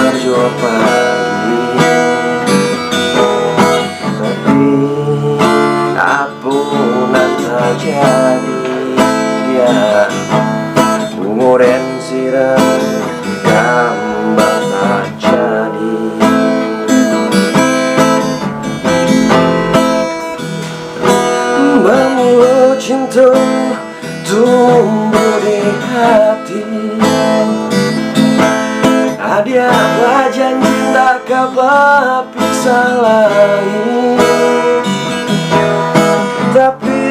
berjua pagi, tapi apunan terjadi. Ya, nguren siram gambar tak jadi. Memulu cinta tumbuh di hati. Ada janji tak kabar pisah lain, tapi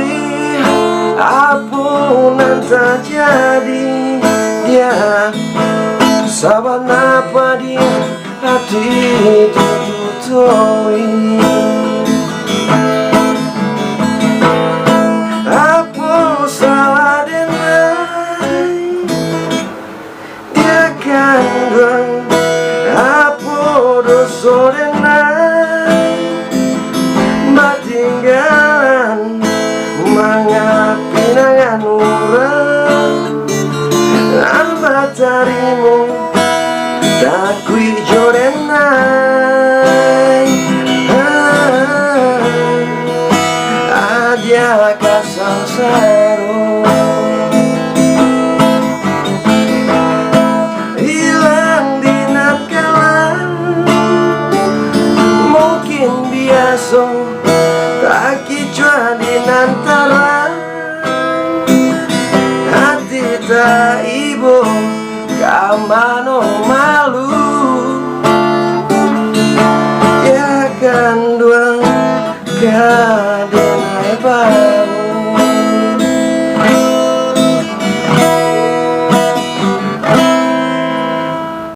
apunan terjadi. Ya, saban apa di hati tutui. Apa salah denai dia kandung, apa dosa denai batinggalan mengapinangan orang. Amatarimu tak kui jorenai. Adia kasang saru hilang di natkalan. Mungkin biasa tak kicua di nantaran. Hati tak ibu kamano malu. Ya kan dua kaden hebat.